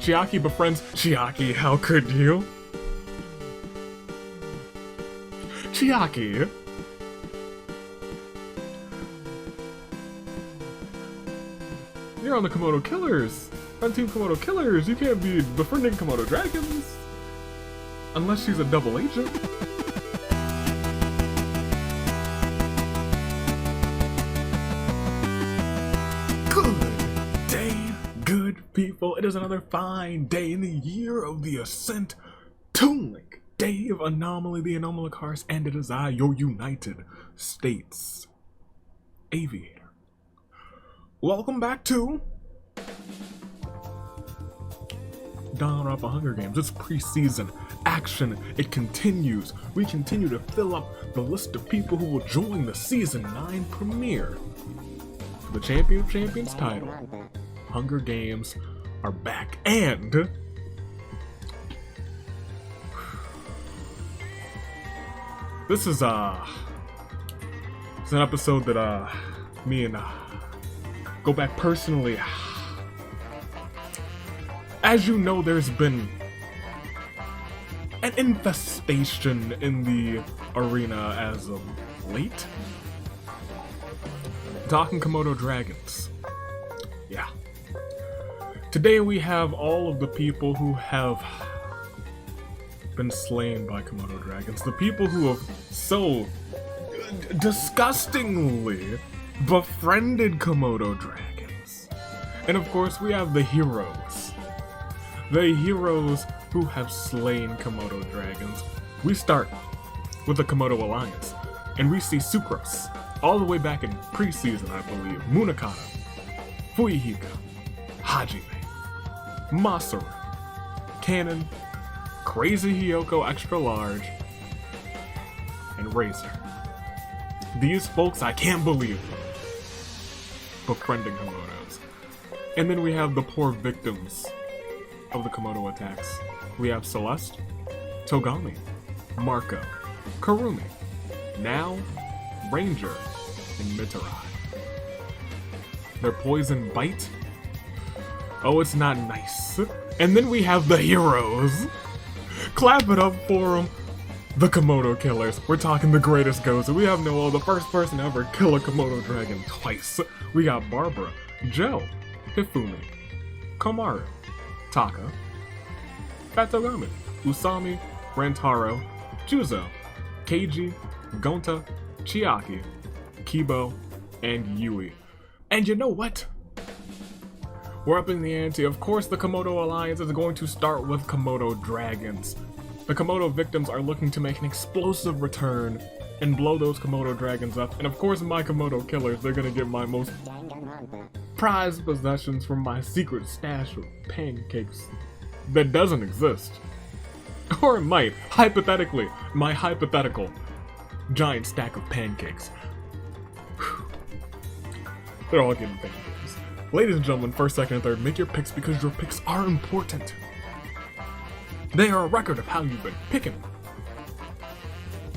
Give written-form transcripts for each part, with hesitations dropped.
Chiaki befriends Chiaki, how could you? Chiaki! You're on the Komodo Killers! On Team Komodo Killers! You can't be befriending Komodo Dragons! Unless she's a double agent. Good day, good people. It is another fine day in the year of the Ascent Toon Link. Day of Anomaly, the Anomalicars, and it is I, your United States Aviator. Welcome back to Danganronpa Hunger Games. It's preseason action. It continues. We continue to fill up the list of people who will join the Season 9 premiere for the Champion of Champions title. Hunger Games are back, and this is it's an episode that me and go back personally. As you know, there's been an infestation in the arena as of late. Talking Komodo dragons. Yeah. Today we have all of the people who have been slain by Komodo dragons. The people who have so disgustingly befriended Komodo dragons. And of course we have the heroes. The heroes who have slain Komodo dragons. We start with the Komodo Alliance, and we see Sucrose, all the way back in preseason, I believe, Munakata, Fuyuhiko, Hajime, Masaru, Cannon, Crazy Hiyoko Extra Large, and Razor. These folks, I can't believe them, befriending Komodos. And then we have the poor victims of the Komodo attacks. We have Celeste, Togami, Marco, Karumi, now Ranger, and Mitarai. Their poison bite? Oh, it's not nice. And then we have the heroes. Clap it up for them. The Komodo Killers. We're talking the greatest Gozu. We have Noel, the first person to ever kill a Komodo dragon twice. We got Barbara, Joe, Hifumi, Komaru, Taka, Fatogami, Usami, Rantaro, Juzo, Keiji, Gonta, Chiaki, Kibo, and Yui. And you know what? We're upping the ante. Of course, the Komodo Alliance is going to start with Komodo dragons. The Komodo victims are looking to make an explosive return and blow those Komodo dragons up. And of course, my Komodo killers, they're gonna get my most prized possessions from my secret stash of pancakes that doesn't exist. Or it might, hypothetically, my hypothetical giant stack of pancakes. They're all getting pancakes. Ladies and gentlemen, first, second, and third, make your picks because your picks are important. They are a record of how you've been picking.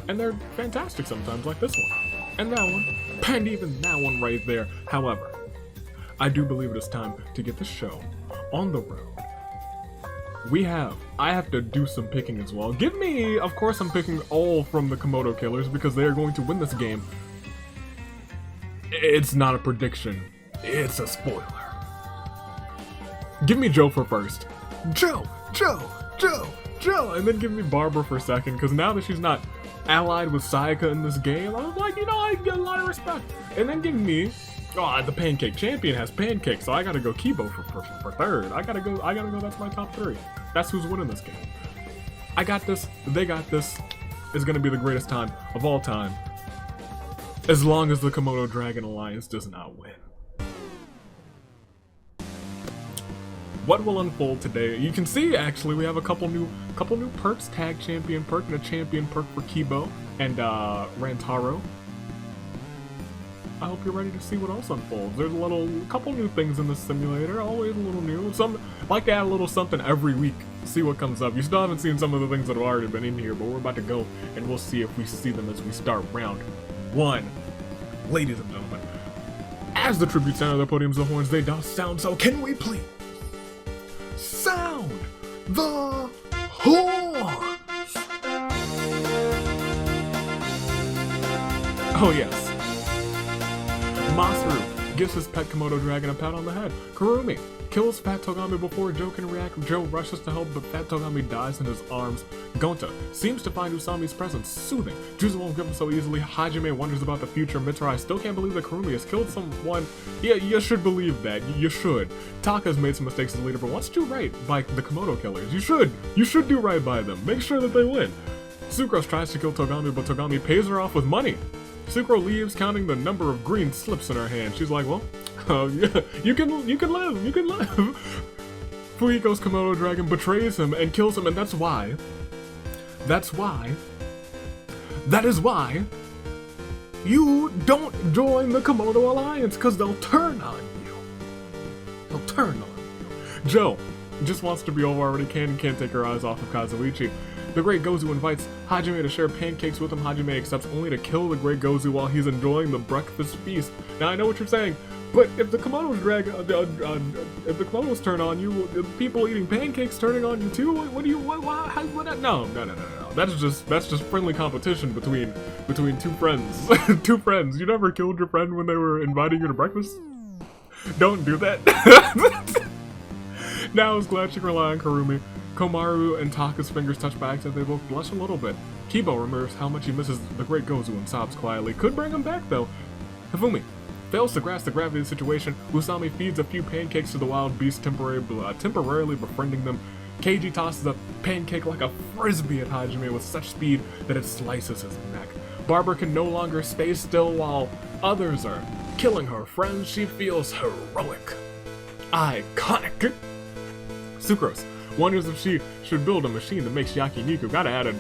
And they're fantastic sometimes, like this one. And that one. And even that one right there. However, I do believe it is time to get the show on the road. I have to do some picking as well. Give me, of course I'm picking all from the Komodo Killers because they are going to win this game. It's not a prediction. It's a spoiler. Give me Joe for first. Joe! And then give me Barbara for second, because now that she's not allied with Sayaka in this game, I was like, you know, I get a lot of respect. And then give me, the Pancake Champion has pancakes, so I gotta go Kibo for third. I gotta go, that's my top three. That's who's winning this game. I got this, they got this. It's gonna be the greatest time of all time. As long as the Komodo Dragon Alliance does not win. What will unfold today? You can see, actually, we have a couple new perks. Tag Champion perk and a Champion perk for Kibo and Rantaro. I hope you're ready to see what else unfolds. There's a couple new things in this simulator, always a little new. I like to add a little something every week, see what comes up. You still haven't seen some of the things that have already been in here, but we're about to go and we'll see if we see them as we start round one. Ladies and gentlemen, as the tribute sound of the podiums, the horns, they don't sound, so can we please sound the horn. Oh yes. Masaru gives his pet Komodo dragon a pat on the head. Kurumi kills Fat Togami before Joe can react. Joe rushes to help, but Fat Togami dies in his arms. Gonta seems to find Usami's presence soothing. Juzo won't give him so easily. Hajime wonders about the future. Mitsurai still can't believe that Kurumi has killed someone. Yeah, you should believe that. You should. Taka's made some mistakes as leader, but wants to do right by the Komodo killers. You should do right by them. Make sure that they win. Sucrose tries to kill Togami, but Togami pays her off with money. Sucro leaves, counting the number of green slips in her hand. She's like, well, yeah, you can live. Fuhiko's Komodo dragon betrays him and kills him, and that is why you don't join the Komodo Alliance, because they'll turn on you. Joe just wants to be over already can't take her eyes off of Kazuichi. The Great Gozu invites Hajime to share pancakes with him. Hajime accepts only to kill the Great Gozu while he's enjoying the breakfast feast. Now I know what you're saying, but if the Komodos if the Komodos turn on you, the people eating pancakes turning on you too, no. That's just friendly competition between two friends. Two friends. You never killed your friend when they were inviting you to breakfast? Don't do that. Now I was glad she could rely on Kurumi. Komaru and Taka's fingers touch by accident. They both blush a little bit. Kibo remembers how much he misses the Great Gozu and sobs quietly. Could bring him back though. Hifumi fails to grasp the gravity of the situation. Usami feeds a few pancakes to the wild beast, temporarily befriending them. Keiji tosses a pancake like a frisbee at Hajime with such speed that it slices his neck. Barbara can no longer stay still while others are killing her friends. She feels heroic. Iconic. Sucrose wonders if she should build a machine that makes yakiniku. Gotta add an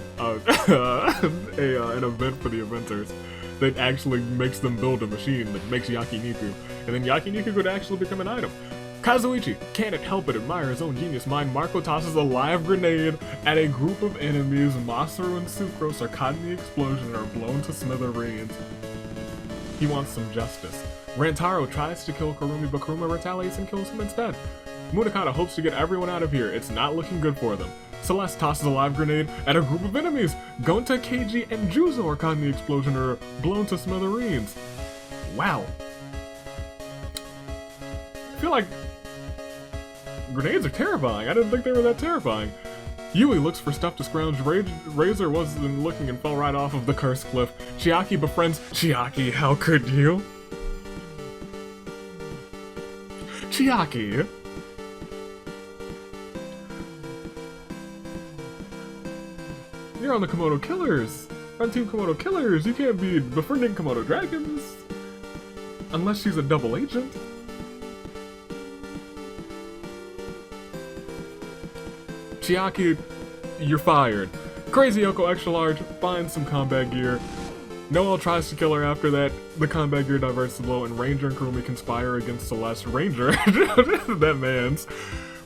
event for the inventors that actually makes them build a machine that makes yakiniku, and then yakiniku could actually become an item. Kazuichi can't help but admire his own genius mind. Marco tosses a live grenade at a group of enemies. Masaru and Sucrose are caught in the explosion and are blown to smithereens. He wants some justice. Rantaro tries to kill Kurumi, but Kurumi retaliates and kills him instead. Munakata hopes to get everyone out of here. It's not looking good for them. Celeste tosses a live grenade at a group of enemies. Gonta, Keiji, and Juzo are caught in the explosion and are blown to smithereens. Wow. I feel like grenades are terrifying. I didn't think they were that terrifying. Yui looks for stuff to scrounge. Razor wasn't looking and fell right off of the cursed cliff. Chiaki befriends Chiaki. How could you? Chiaki. You're on the Komodo Killers! On Team Komodo Killers! You can't be befriending Komodo Dragons! Unless she's a double agent. Chiaki, you're fired. Crazy Yoko Extra Large finds some combat gear. Noel tries to kill her after that. The combat gear diverts the blow, and Ranger and Kurumi conspire against Celeste. Ranger, that man's.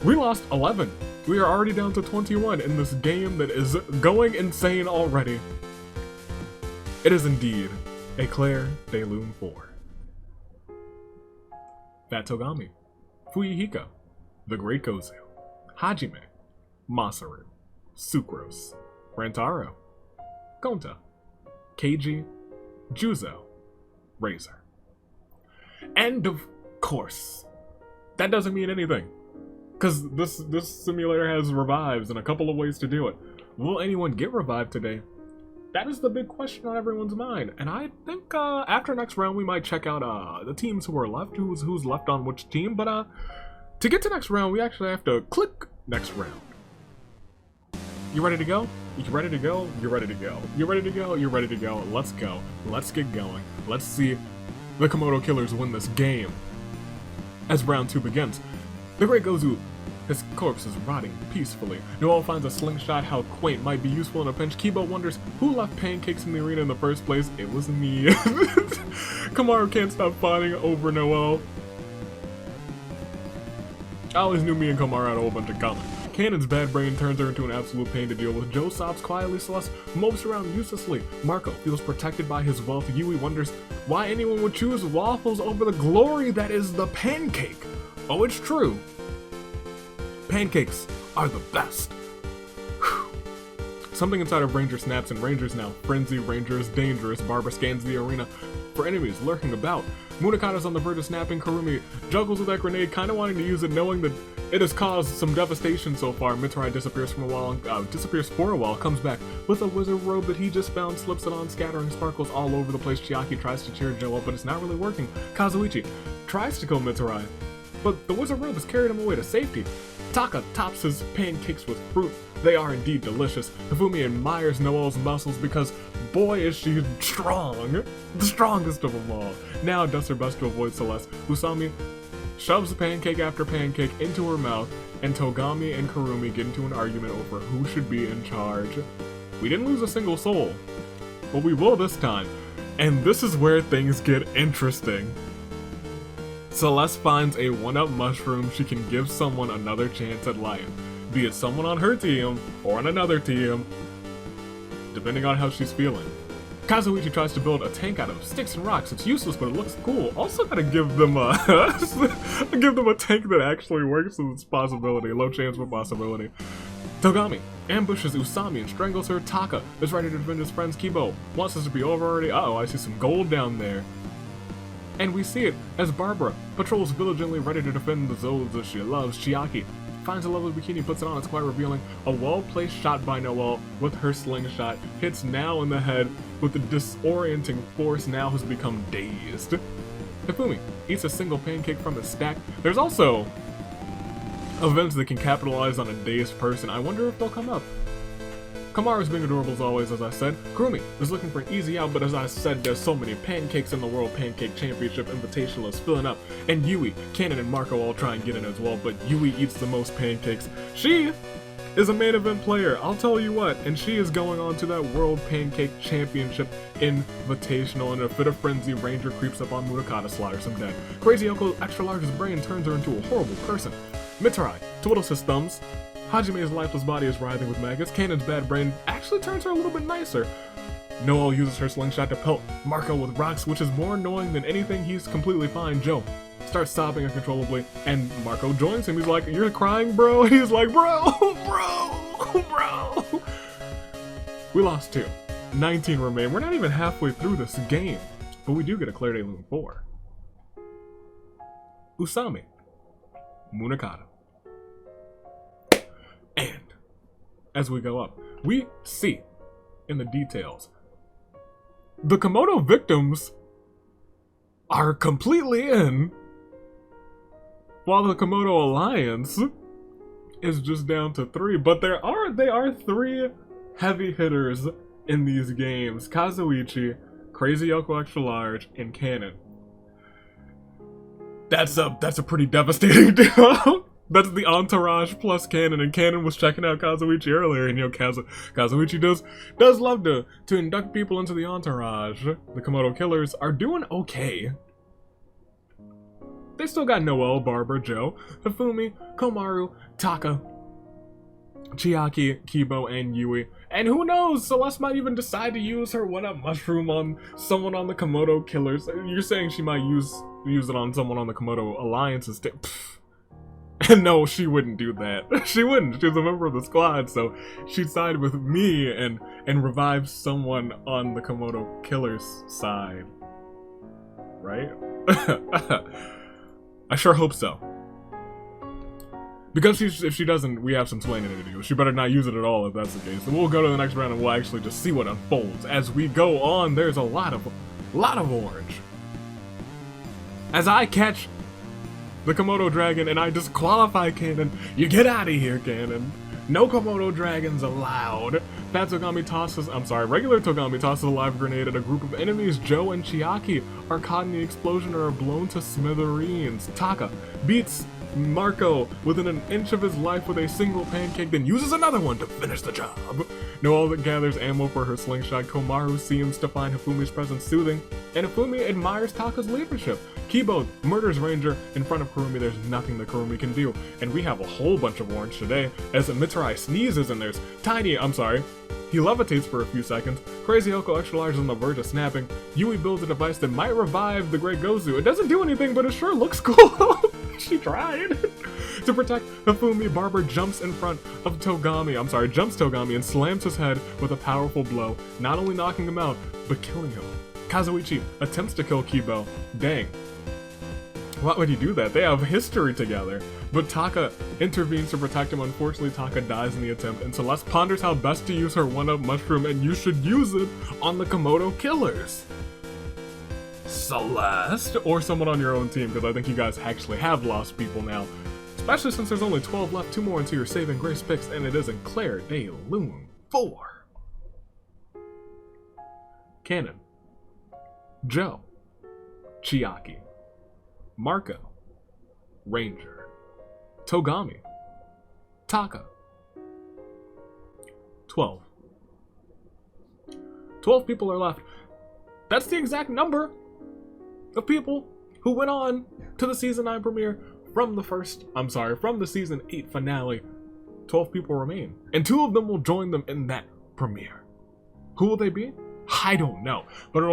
We lost 11. We are already down to 21 in this game that is going insane already. It is indeed a Claire de Lune 4. Fat Togami, Fuyuhiko, the Great Gozu, Hajime, Masaru, Sucrose, Rantaro, Gonta, Keiji, Juzo, Razor. And of course, that doesn't mean anything. Because this simulator has revives and a couple of ways to do it. Will anyone get revived today? That is the big question on everyone's mind. And I think after next round we might check out the teams who are left, who's left on which team. But to get to next round, we actually have to click next round. You ready to go? You ready to go? You're ready to go. You ready to go? You're ready to go. Let's go. Let's get going. Let's see the Komodo Killers win this game as round 2 begins. The Great Gozu, his corpse is rotting peacefully. Noel finds a slingshot, how quaint, might be useful in a pinch. Kibo wonders who left pancakes in the arena in the first place. It was me. Komaru can't stop fighting over Noel. I always knew me and Komaru had a whole bunch in common. Cannon's bad brain turns her into an absolute pain to deal with. Joe sobs quietly. Celeste mopes around uselessly. Marco feels protected by his wealth. Yui wonders why anyone would choose waffles over the glory that is the pancake. Oh, it's true. Pancakes are the best. Whew. Something inside of Ranger snaps and Ranger's now. Frenzy, Ranger is dangerous. Barbara scans the arena for enemies lurking about. Munakata's on the verge of snapping. Kurumi juggles with that grenade, kind of wanting to use it, knowing that it has caused some devastation so far. Mitsurai disappears for a while, comes back with a wizard robe that he just found, slips it on, scattering sparkles all over the place. Chiaki tries to cheer Joe up, but it's not really working. Kazuichi tries to kill Mitsurai, but the wizard robe has carried him away to safety. Taka tops his pancakes with fruit. They are indeed delicious. Hifumi admires Noelle's muscles because, boy, is she strong. The strongest of them all. Now does her best to avoid Celeste. Usami shoves pancake after pancake into her mouth, and Togami and Kurumi get into an argument over who should be in charge. We didn't lose a single soul, but we will this time. And this is where things get interesting. Celeste finds a 1-up mushroom she can give someone another chance at life, be it someone on her team or on another team, depending on how she's feeling. Kazuichi tries to build a tank out of sticks and rocks. It's useless, but it looks cool. Also gotta give them a tank that actually works, so it's a possibility, low chance for possibility. Togami ambushes Usami and strangles her. Taka is ready to defend his friends. Kibo wants this to be over already. Uh-oh, I see some gold down there. And we see it as Barbara patrols diligently, ready to defend the zones that she loves. Chiaki finds a lovely bikini, puts it on, it's quite revealing. A well-placed shot by Noelle with her slingshot hits now in the head with the disorienting force. Now has become dazed. Hifumi eats a single pancake from his stack. There's also events that can capitalize on a dazed person. I wonder if they'll come up. Kamaru's being adorable as always, as I said. Kurumi is looking for an easy out, but as I said, there's so many pancakes in the World Pancake Championship. Invitational is filling up, and Yui, Kanon, and Marco all try and get in as well, but Yui eats the most pancakes. She is a main event player, I'll tell you what, and she is going on to that World Pancake Championship Invitational. In a fit of frenzy, Ranger creeps up on Munakata, slaughters him dead. Crazy Yoko extra large's brain turns her into a horrible person. Mitsurai twiddles his thumbs. Hajime's lifeless body is writhing with maggots. Kanon's bad brain actually turns her a little bit nicer. Noelle uses her slingshot to pelt Marco with rocks, which is more annoying than anything. He's completely fine. Joe starts sobbing uncontrollably, and Marco joins him. He's like, "You're crying, bro?" And he's like, bro. We lost 2. 19 remain. We're not even halfway through this game, but we do get a Claire de Lune 4. Usami. Munakata. And as we go up, we see in the details the Komodo victims are completely in, while the Komodo Alliance is just down to 3. But they are 3 heavy hitters in these games: Kazuichi, Crazy Yoko Extra Large, and Kanon. That's a pretty devastating deal. That's the entourage plus Kanon, and Kanon was checking out Kazuichi earlier, and Kazuichi does love to induct people into the entourage. The Komodo killers are doing okay. They still got Noelle, Barbara, Joe, Hifumi, Komaru, Taka, Chiaki, Kibo, and Yui. And who knows, Celeste might even decide to use her 1-up mushroom on someone on the Komodo killers. You're saying she might use it on someone on the Komodo Alliance instead? No, she wouldn't do that. She wouldn't. She's a member of the squad, so she'd side with me and revive someone on the Komodo killer's side. Right? I sure hope so. Because if she doesn't, we have some explaining to do. She better not use it at all if that's the case. So we'll go to the next round and we'll actually just see what unfolds. As we go on, there's a lot of orange. As I catch the Komodo dragon and I disqualify Kanon. You get out of here, Kanon. No Komodo dragons allowed. Regular Togami tosses a live grenade at a group of enemies. Joe and Chiaki are caught in the explosion or are blown to smithereens. Taka beats Marco within an inch of his life with a single pancake, then uses another one to finish the job. Noelle gathers ammo for her slingshot. Komaru seems to find Hifumi's presence soothing, and Hifumi admires Taka's leadership. Kibo murders Ranger in front of Kurumi. There's nothing that Kurumi can do, and we have a whole bunch of orange today as Mitsurai sneezes and there's he levitates for a few seconds. Crazy Yoko Extra Large is on the verge of snapping. Yui builds a device that might revive the Great Gozu. It doesn't do anything, but it sure looks cool. She tried. To protect Hifumi, Barber jumps in front of jumps Togami and slams his head with a powerful blow, not only knocking him out, but killing him. Kazuichi attempts to kill Kibo. Dang. Why would he do that? They have history together. But Taka intervenes to protect him. Unfortunately, Taka dies in the attempt, and Celeste ponders how best to use her one-up mushroom, and you should use it on the Komodo killers. Celeste, or someone on your own team, because I think you guys actually have lost people now. Especially since there's only 12 left, 2 more into your saving grace picks, and it isn't Claire de Lune 4. Cannon. Joe. Chiaki. Marco. Ranger. Togami. Taka. 12. 12 people are left. That's the exact number of people who went on to the season 9 premiere from the season 8 finale. 12 people remain, and 2 of them will join them in that premiere. Who will they be? I don't know, but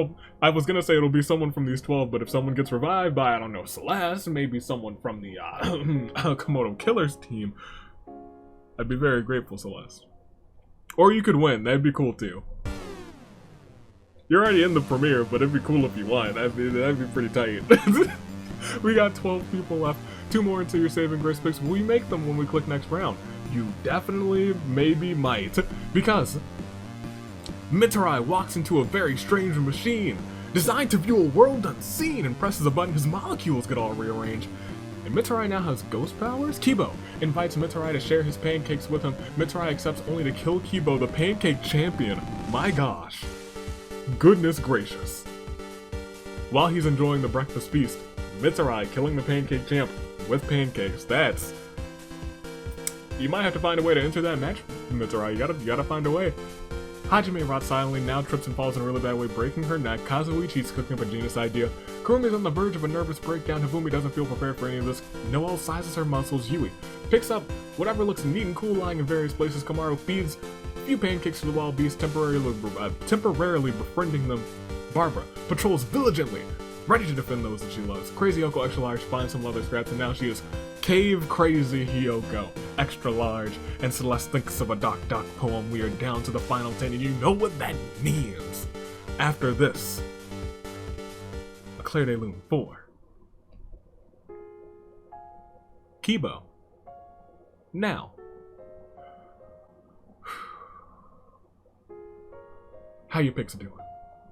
I was gonna say it'll be someone from these 12, but if someone gets revived by, I don't know, Celeste, maybe someone from the Komodo Killers team, I'd be very grateful, Celeste. Or you could win, that'd be cool too. You're already in the premiere, but it'd be cool if you won. That'd be pretty tight. We got 12 people left. 2 more into your saving grace picks. Will you make them when we click next round? You definitely, maybe, might. Because Mitarai walks into a very strange machine designed to view a world unseen and presses a button. His molecules get all rearranged. And Mitarai now has ghost powers? Kibo invites Mitarai to share his pancakes with him. Mitarai accepts only to kill Kibo, the pancake champion. My gosh. Goodness gracious. While he's enjoying the breakfast feast, Mitarai killing the pancake champ with pancakes. That's... You might have to find a way to enter that match, Mitarai. You gotta find a way. Hajime rots silently, now trips and falls in a really bad way, breaking her neck. Kazuichi's cooking up a genius idea. Kurumi's on the verge of a nervous breakdown. Hifumi doesn't feel prepared for any of this. Noelle sizes her muscles. Yui picks up whatever looks neat and cool lying in various places. Komaru feeds a few pancakes to the wild beast, temporarily befriending them. Barbara patrols diligently, ready to defend those that she loves. Crazy Yoko Extra Large finds some leather scraps, and now she is Cave Crazy Hiyoko Extra Large. And Celeste thinks of a Doc poem. We are down to the final 10, and you know what that means. After this, a Claire de Lune 4. Kibo. Now. How you picks doing?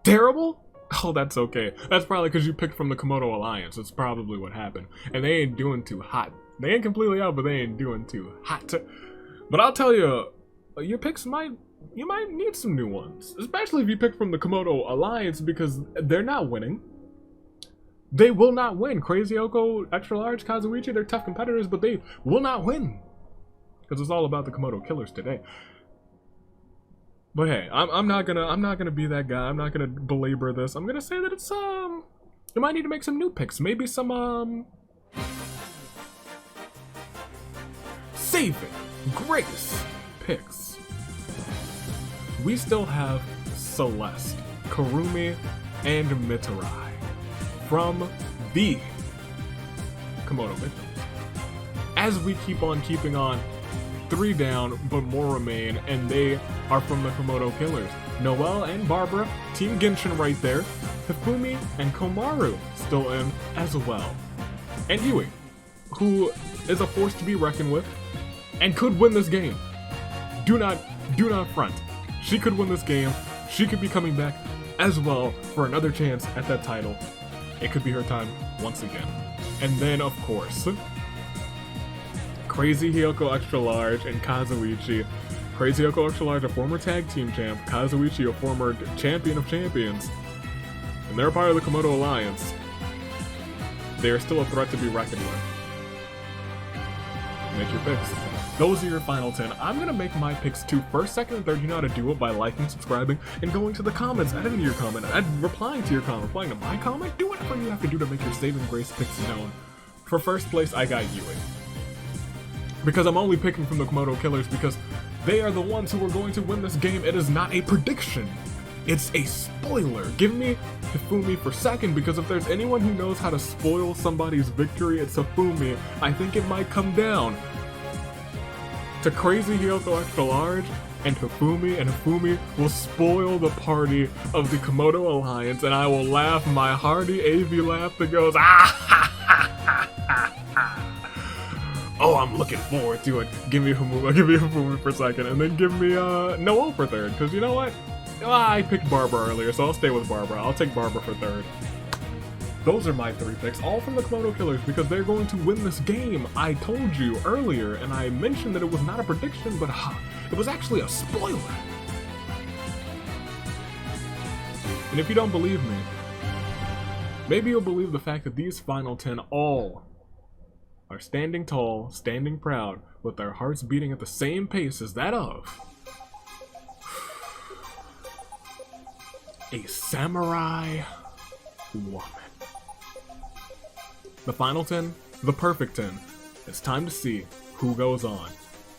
Terrible? Oh, that's okay. That's probably because you picked from the Komodo Alliance. That's probably what happened. And they ain't doing too hot. They ain't completely out, but they ain't doing too hot. But I'll tell you, your picks you might need some new ones. Especially if you pick from the Komodo Alliance, because they're not winning. They will not win. Crazy Yoko, Extra Large, Kazuichi, they're tough competitors, but they will not win. Because it's all about the Komodo Killers today. But hey, I'm not gonna be that guy. I'm not gonna belabor this. I'm gonna say that it's you might need to make some new picks. Maybe some saving grace picks. We still have Celeste, Kurumi, and Mitarai from the Komodo victims. As we keep on keeping on, 3 down, but more remain, and they are from the Komodo Killers. Noelle and Barbara, Team Genshin right there. Hifumi and Komaru still in as well. And Yui, who is a force to be reckoned with, and could win this game. Do not front. She could win this game. She could be coming back as well for another chance at that title. It could be her time once again. And then, of course, Crazy Hiyoko Extra Large and Kazuichi. Crazy Hiyoko Extra Large, a former tag team champ. Kazuichi, a former champion of champions. And they're part of the Komodo Alliance. They are still a threat to be reckoned with. Make your picks. Those are your final 10. I'm gonna make my picks too. First, second, and third, you know how to do it by liking, subscribing, and going to the comments, editing your comment, replying to your comment, replying to my comment. Do whatever you have to do to make your saving grace picks known. For first place, I got Yui. Because I'm only picking from the Komodo Killers because they are the ones who are going to win this game. It is not a prediction. It's a spoiler. Give me Hifumi for second, because if there's anyone who knows how to spoil somebody's victory, it's Hifumi. I think it might come down to Crazy Hyoko Extra Large and Hifumi will spoil the party of the Komodo Alliance, and I will laugh my hearty AV laugh that goes, oh, I'm looking forward to it. Give me Hifumi for second, and then give me Noel for third, because you know what? I picked Barbara earlier, so I'll stay with Barbara. I'll take Barbara for third. Those are my 3 picks, all from the Komodo Killers, because they're going to win this game. I told you earlier, and I mentioned that it was not a prediction, but it was actually a spoiler. And if you don't believe me, maybe you'll believe the fact that these final 10 all are standing tall, standing proud, with their hearts beating at the same pace as that of a samurai woman. The final 10, the perfect 10. It's time to see who goes on.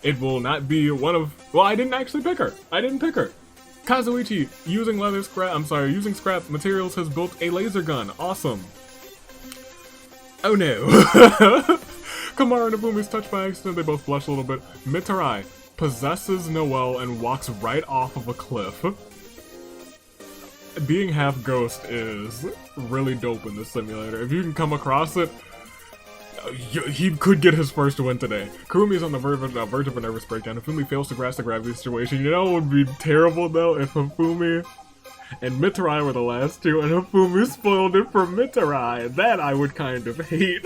It will not be one of, well, I didn't actually pick her. I didn't pick her. Kazuichi, using scrap materials, has built a laser gun. Awesome. Oh no. Komaru and Hifumi's touched by accident. They both blush a little bit. Mitarai possesses Noelle and walks right off of a cliff. Being half ghost is really dope in this simulator. If you can come across it, he could get his first win today. Kurumi is on the verge of a nervous breakdown. Hifumi fails to grasp the gravity of the situation. You know what would be terrible though if Hifumi and Mitarai were the last two and Hifumi spoiled it for Mitarai. That I would kind of hate.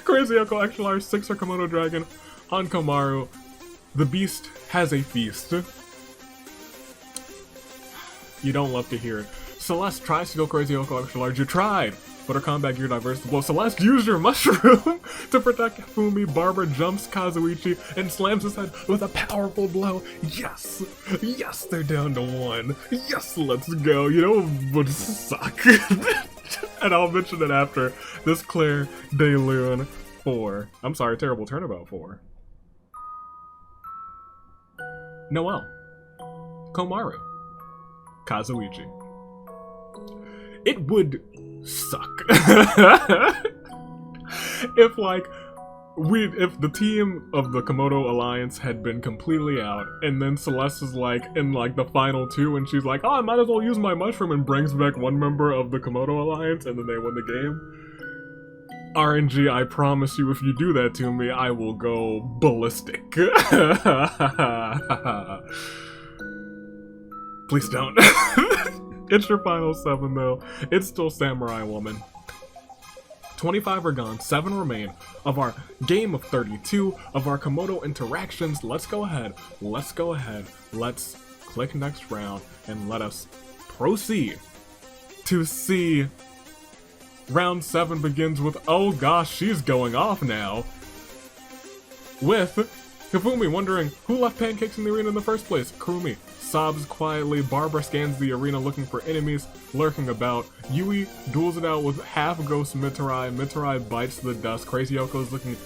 Crazy Hyoko Extra Large 6-star Komodo Dragon on Komaru. The beast has a feast. You don't love to hear it. Celeste tries to go Crazy Hyoko Extra Large. You tried, but her combat gear diverts the blow. Celeste used your mushroom to protect Hifumi. Barbara jumps Kazuichi and slams his head with a powerful blow. Yes! Yes, they're down to 1. Yes, let's go. You know what would suck? And I'll mention it after. This Claire de Lune 4. I'm sorry, terrible turnabout 4. Noelle. Komaru. Kazuichi. It would suck if if the team of the Komodo Alliance had been completely out, and then Celeste is in the final 2, and she's like, oh, I might as well use my mushroom, and brings back one member of the Komodo Alliance, and then they win the game. RNG, I promise you, if you do that to me, I will go ballistic. Please don't. It's your final 7 though. It's still Samurai Woman. 25 are gone, 7 remain of our game of 32 of our Komodo interactions. Let's go ahead. Let's click next round and let us proceed to see round 7 begins with, oh gosh, she's going off now. With Hifumi wondering who left pancakes in the arena in the first place. Kurumi sobs quietly. Barbara scans the arena looking for enemies lurking about. Yui duels it out with half-ghost Mitarai. Mitarai bites the dust. Crazy Hyoko is looking,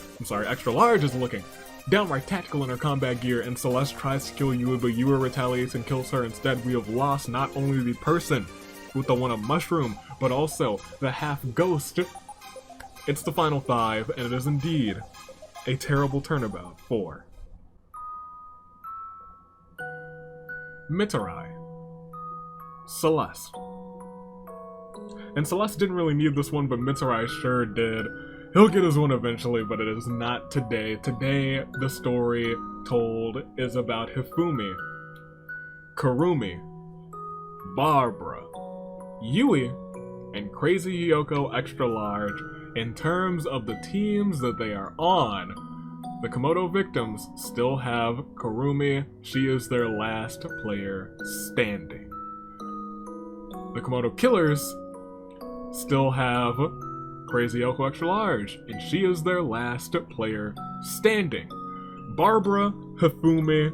Extra Large is looking downright tactical in her combat gear, and Celeste tries to kill Yui, but Yui retaliates and kills her instead. We have lost not only the person with the one-up mushroom, but also the half-ghost. It's the final 5, and it is indeed a terrible turnabout for Mitarai, Celeste. And Celeste didn't really need this one, but Mitarai sure did. He'll get his one eventually, but it is not today. Today, the story told is about Hifumi, Kurumi, Barbara, Yui, and Crazy Hyoko Extra Large. In terms of the teams that they are on, the Komodo victims still have Kurumi. She is their last player standing. The Komodo killers still have Crazy Hyoko Extra Large, and she is their last player standing. Barbara, Hifumi,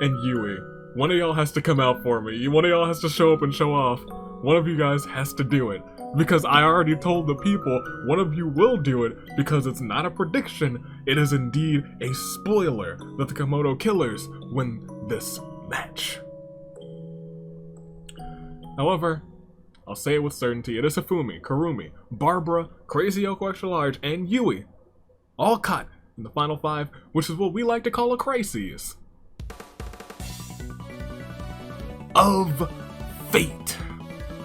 and Yui. One of y'all has to come out for me. One of y'all has to show up and show off. One of you guys has to do it. Because I already told the people, one of you will do it, because it's not a prediction, it is indeed a spoiler that the Komodo killers win this match. However, I'll say it with certainty, it is Hifumi, Kurumi, Barbara, Crazy Yoko Extra Large, and Yui, all caught in the final 5, which is what we like to call a crisis of fate.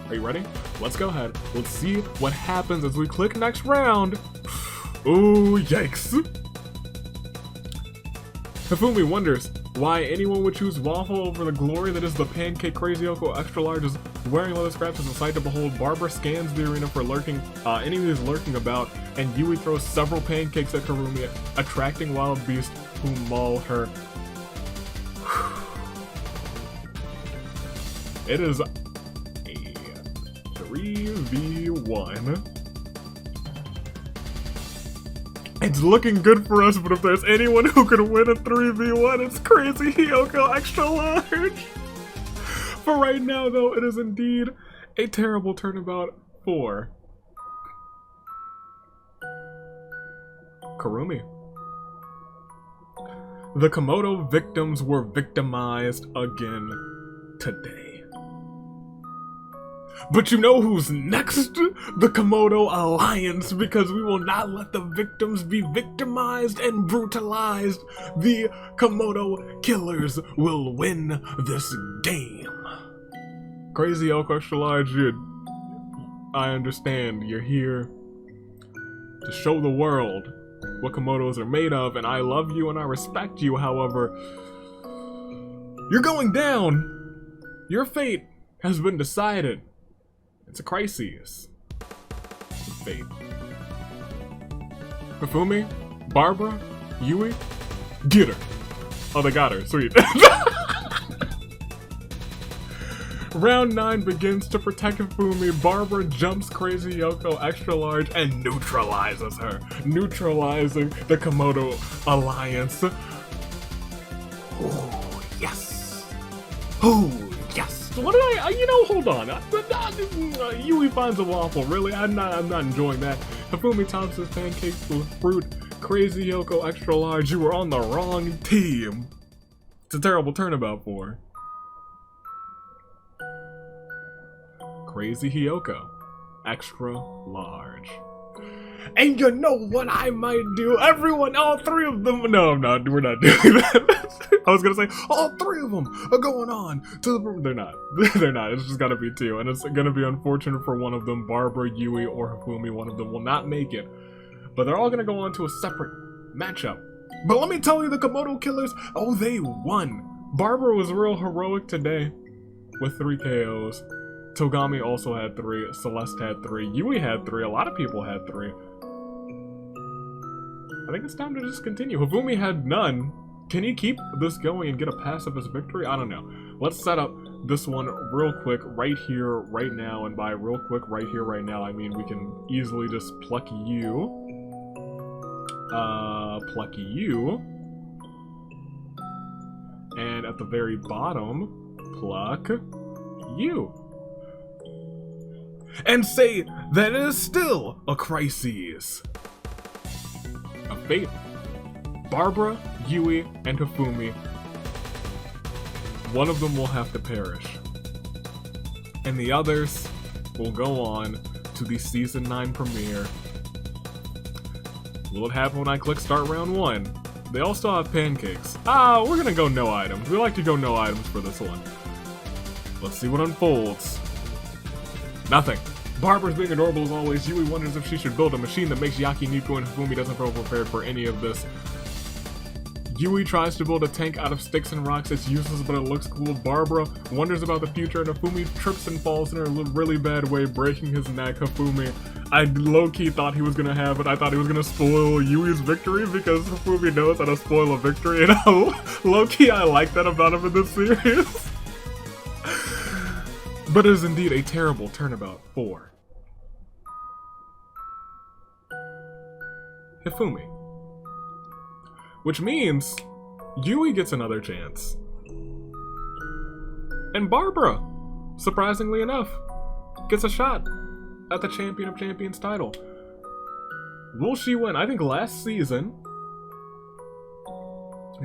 Are you ready? Let's go ahead. Let's see what happens as we click next round. Ooh, yikes. Hifumi wonders why anyone would choose waffle over the glory that is the pancake. Crazy Yoko Extra Large is wearing leather scraps as a sight to behold. Barbara scans the arena for enemies lurking about, and Yui throws several pancakes at Kurumi, attracting wild beasts who maul her. It is a 3v1. It's looking good for us, but if there's anyone who can win a 3v1, it's Crazy Hiyoko Extra Large. For right now, though, it is indeed a terrible turnabout for Kurumi. The Komodo victims were victimized again today. But you know who's next? The Komodo Alliance, because we will not let the victims be victimized and brutalized. The Komodo killers will win this game. Crazy Yoko Extra Large, I understand you're here to show the world what Komodos are made of, and I love you and I respect you. However, you're going down. Your fate has been decided. It's a crisis. Fate. Hifumi, Barbara, Yui, get her. Oh, they got her. Sweet. Round 9 begins. To protect Hifumi, Barbara jumps Crazy Yoko Extra Large and neutralizes her, neutralizing the Komodo Alliance. Oh, yes. Oh, yes. What did hold on. Yui finds a waffle. Really? I'm not enjoying that. Hifumi tops his pancakes with fruit. Crazy Yoko Extra Large, you were on the wrong team. It's a terrible turnabout for Crazy Hiyoko Extra Large. And you know what I might do? All 3 of them. No, I'm not. We're not doing that. I was gonna say all 3 of them are going on to the. They're not. They're not. It's just gotta be 2, and it's gonna be unfortunate for one of them. Barbara, Yui, or Hifumi. One of them will not make it, but they're all gonna go on to a separate matchup. But let me tell you, the Komodo killers. Oh, they won. Barbara was real heroic today with 3 KOs. Togami also had 3. Celeste had 3. Yui had 3. A lot of people had 3. I think it's time to just continue. Hifumi had none. Can he keep this going and get a pass of his victory? I don't know. Let's set up this one real quick right here, right now. And by real quick right here, right now, I mean we can easily just pluck you. Pluck you. And at the very bottom, pluck you. And say that it is still a crisis of fate. Barbara, Yui, and Hifumi. One of them will have to perish. And the others will go on to the Season 9 premiere. Will it happen when I click start round 1? They all still have pancakes. We're gonna go no items. We like to go no items for this one. Let's see what unfolds. Nothing. Barbara's being adorable as always. Yui wonders if she should build a machine that makes Yakiniku, and Hifumi doesn't feel prepared for any of this. Yui tries to build a tank out of sticks and rocks. It's useless, but it looks cool. Barbara wonders about the future, and Hifumi trips and falls in a really bad way, breaking his neck. Hifumi, I low-key thought he was gonna have it. I thought he was gonna spoil Yui's victory, because Hifumi knows how to spoil a victory, and low-key I like that about him in this series. But it is indeed a terrible turnabout for Hifumi. Which means Yui gets another chance. And Barbara, surprisingly enough, gets a shot at the Champion of Champions title. Will she win? I think last season,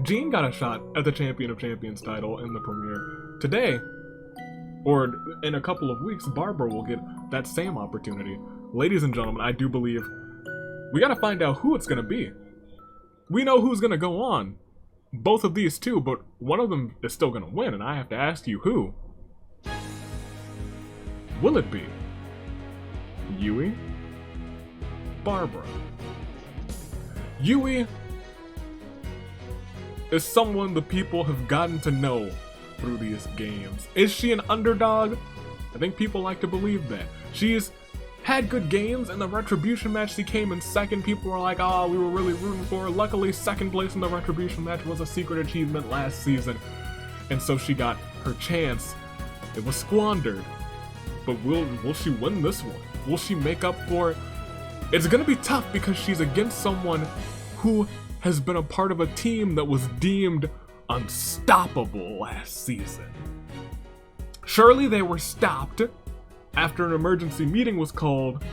Jean got a shot at the Champion of Champions title in the premiere. Today, Or in a couple of weeks, Barbara will get that same opportunity. Ladies and gentlemen, I do believe we gotta find out who it's gonna be. We know who's gonna go on. Both of these two, but one of them is still gonna win, and I have to ask you who. Will it be Yui? Barbara? Yui is someone the people have gotten to know through these games. Is she an underdog? I think people like to believe that. She's had good games. In the Retribution match, she came in second. People were like, oh, we were really rooting for her. Luckily, second place in the Retribution match was a secret achievement last season. And so she got her chance. It was squandered. But will she win this one? Will she make up for it? It's gonna be tough because she's against someone who has been a part of a team that was deemed unstoppable last season. Surely they were stopped after an emergency meeting was called,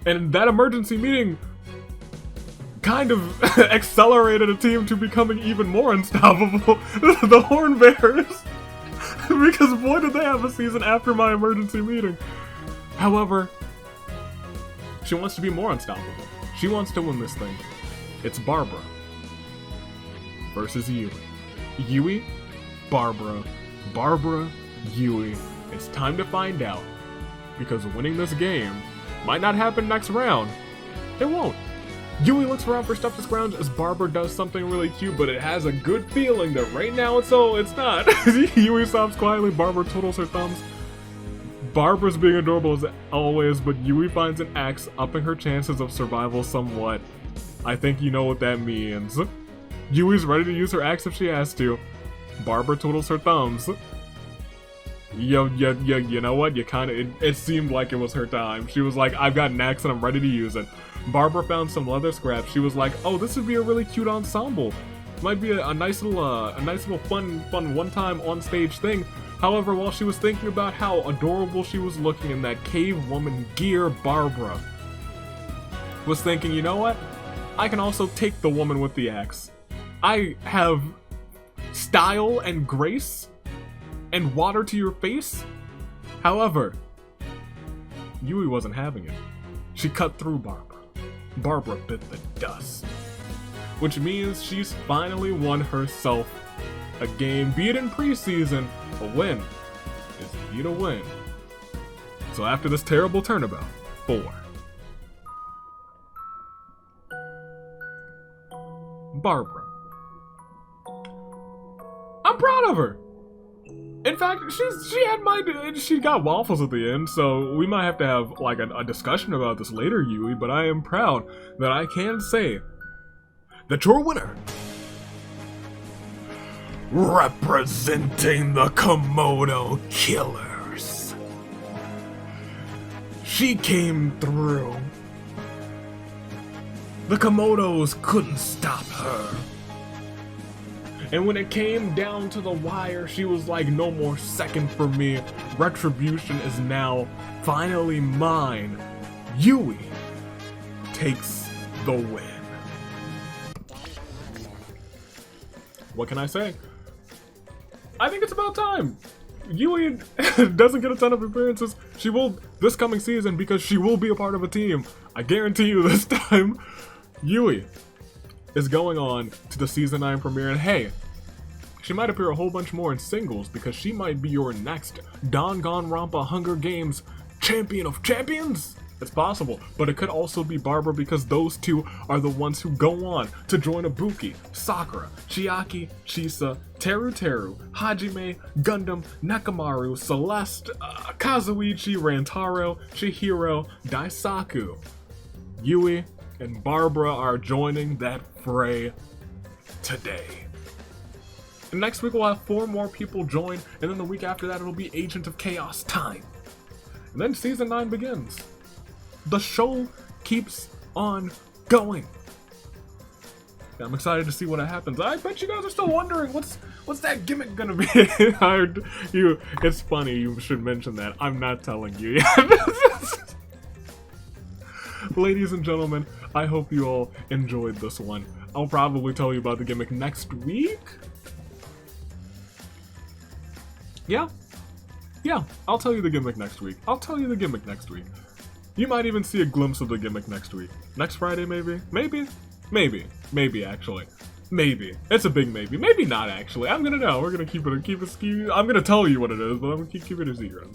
and that emergency meeting kind of accelerated a team to becoming even more unstoppable. The Horn Bears. Because boy did they have a season after my emergency meeting. However, she wants to be more unstoppable. She wants to win this thing. It's Barbara versus Yui. Yui, Barbara, Barbara, Yui. It's time to find out. Because winning this game might not happen next round. It won't. Yui looks around for stuff to scrounge as Barbara does something really cute, but it has a good feeling that right now it's not. Yui stops quietly, Barbara twiddles her thumbs. Barbara's being adorable as always, but Yui finds an axe, upping her chances of survival somewhat. I think you know what that means. Yui's ready to use her axe if she has to. Barbara twiddles her thumbs. You know what? It seemed like it was her time. She was like, I've got an axe and I'm ready to use it. Barbara found some leather scraps. She was like, oh, this would be a really cute ensemble. Might be a nice little fun one-time on-stage thing. However, while she was thinking about how adorable she was looking in that cave woman gear, Barbara was thinking, you know what? I can also take the woman with the axe. I have style and grace and water to your face. However, Yui wasn't having it. She cut through Barbara. Barbara bit the dust. Which means she's finally won herself a game, be it in preseason. A win is indeed a win. So after this terrible turnabout, 4. Barbara. I'm proud of her. In fact, she got waffles at the end, so we might have to have like a discussion about this later, Yui, but I am proud that I can say that your winner, representing the Komodo Killers, she came through. The Komodos couldn't stop her. And when it came down to the wire, she was like, no more second for me. Retribution is now finally mine. Yui takes the win. What can I say? I think it's about time. Yui doesn't get a ton of appearances. She will this coming season because she will be a part of a team. I guarantee you this time. Yui is going on to the season 9 premiere, and hey, she might appear a whole bunch more in singles because she might be your next Danganronpa Hunger Games champion of champions. It's possible, but it could also be Barbara because those two are the ones who go on to join Ibuki, Sakura, Chiaki, Chisa, Teru, Hajime, Gundam, Nekamaru, Celeste, Kazuichi, Rantaro, Chihiro, Daisaku. Yui and Barbara are joining that fray today. And next week we'll have 4 more people join, and then the week after that it'll be Agent of Chaos time. And then season 9 begins. The show keeps on going. I'm excited to see what happens. I bet you guys are still wondering what's that gimmick gonna be. It's funny you should mention that. I'm not telling you yet. Ladies and gentlemen, I hope you all enjoyed this one. I'll probably tell you about the gimmick next week. Yeah. Yeah, I'll tell you the gimmick next week. You might even see a glimpse of the gimmick next week. Next Friday, maybe? Maybe, actually. Maybe. It's a big maybe. Maybe not, actually. I'm gonna know. We're gonna keep it I'm gonna tell you what it is, but I'm gonna keep it a secret.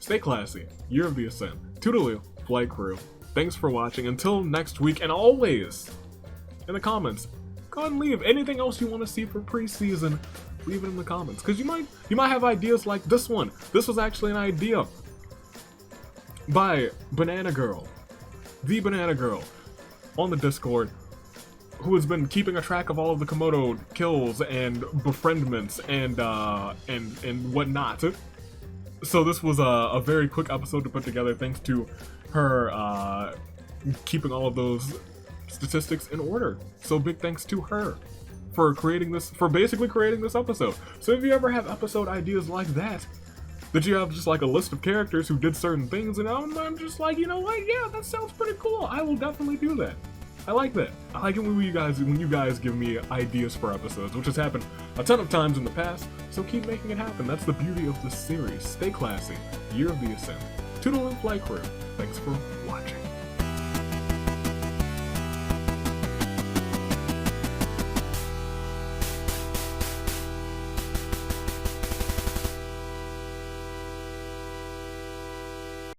Stay classy. Year of the Ascent. Toodaloo, Flight Crew. Thanks for watching. Until next week, and always, in the comments, go ahead and leave anything else you want to see for preseason. Leave it in the comments, because you might have ideas like this one. This was actually an idea by Banana Girl, the Banana Girl, on the Discord, who has been keeping a track of all of the Komodo kills and befriendments and whatnot. So this was a very quick episode to put together, thanks to her keeping all of those statistics in order. So big thanks to her for basically creating this episode. So if you ever have episode ideas like that you have just like a list of characters who did certain things, and I'm just like, you know what, yeah, that sounds pretty cool, I will definitely do that. I like that. I like it when you guys give me ideas for episodes, which has happened a ton of times in the past, so keep making it happen. That's the beauty of this series. Stay classy. Year of the Ascent. Toodaloo, Flight Crew. Thanks for watching.